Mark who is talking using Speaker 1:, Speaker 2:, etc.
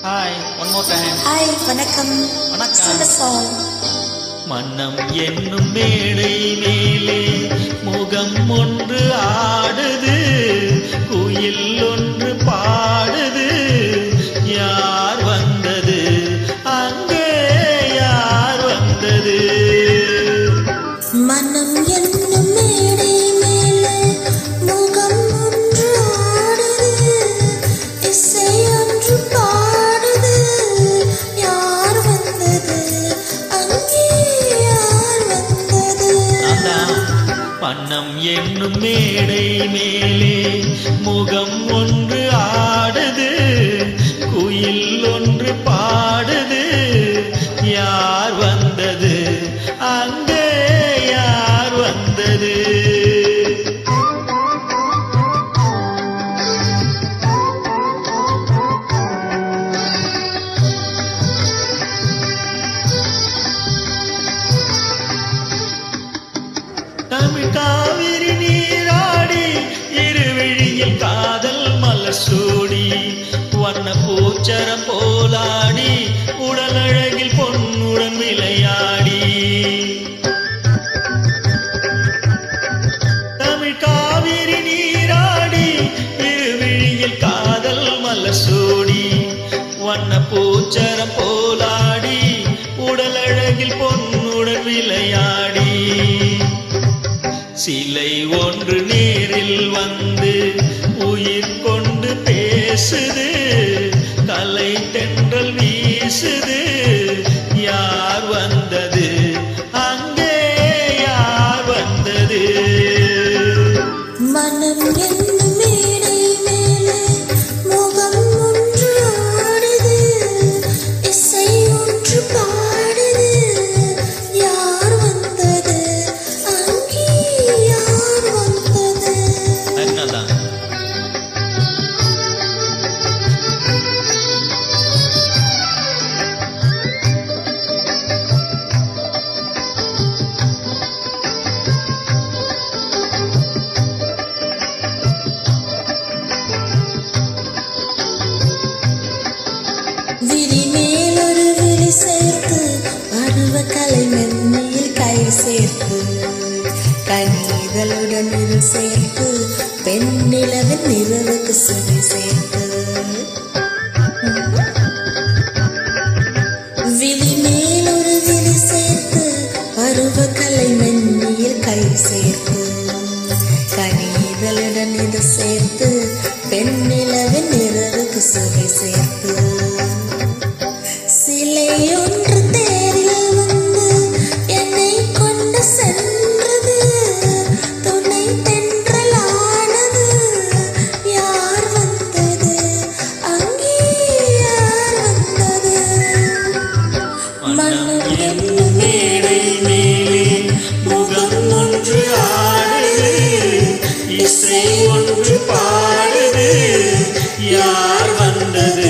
Speaker 1: Hi, one more time.
Speaker 2: Hi, வணக்கம்.
Speaker 1: வணக்கம்.
Speaker 2: Sing a song.
Speaker 1: மன்னம் என்னும் மேடை மேலே முகம் ஒன்று ஆடுது, குயில் ஒன்று பாடுது, யார் வந்தது அங்கே, யார் வந்தது?
Speaker 2: மனம் என்னும் மேடை மேலே முகம் ஒன்று ஆடுது, இசை ஒன்று பாடுது, யார் வந்தது அங்கே, யார் வந்தது?
Speaker 1: மன்னம் என்னும் மேடை மேலே முகம் ஒன்று ஆடுது, குயில் ஒன்று பாடுது, யார் வந்தது அங்கே, யார் வந்தது? தமிழ் காவிரி நீராடி இருவிழியில் காதல் மலர் சூடி, வண்ண பூச்சரம் போலாடி, உடல் அழகில் பொன்னுடன் விளையாடி. தமிழ் காவிரி நீராடி இருவிழியில் காதல் மலர் சூடி, வண்ண பூச்சரம் போலாடி, உடல் அழகில் பொன்னுடன் விளையாடி. சிலை ஒன்று நேரில் வந்து உயிர் கொண்டு பேசுது, கலை தென்றல் வீசுது, யார் வந்தது அங்கே, யார் வந்தது?
Speaker 2: மனம் என்னும் மேடை மேலே முகம் ஒன்று ஆடுது, இசை ஒன்று பாடுது, யார் வந்தது அங்கே, யார் வந்தது?
Speaker 1: என்னதான்
Speaker 2: விழி மேலொரு விழி சேர்த்து, பருவக்கலை மென்மையில் கை சேர்த்து, கண்ணீதலுடன் இது சேர்த்து, பெண்ணிலவின் நிலவுக்கு சுவை சேர்த்து. விழி மேலொரு விழி சேர்த்து, பருவக்கலை மென்மையில் கை சேர்த்து, கண்ணீதலுடன் இது சேர்த்து, பெண்ணிலவின் நிலவுக்கு சுவை சேர்த்து. சிலை ஒன்று தேரில் வந்து என்னை கொண்டு சென்றது, துணை தென்றலானது, யார் வந்தது அங்கே, யார் வந்தது?
Speaker 1: மன்னம் என்னும் மேடை மேலே முகம் ஒன்று ஆடுது, இசை ஒன்று பாடுது, யார் வந்தது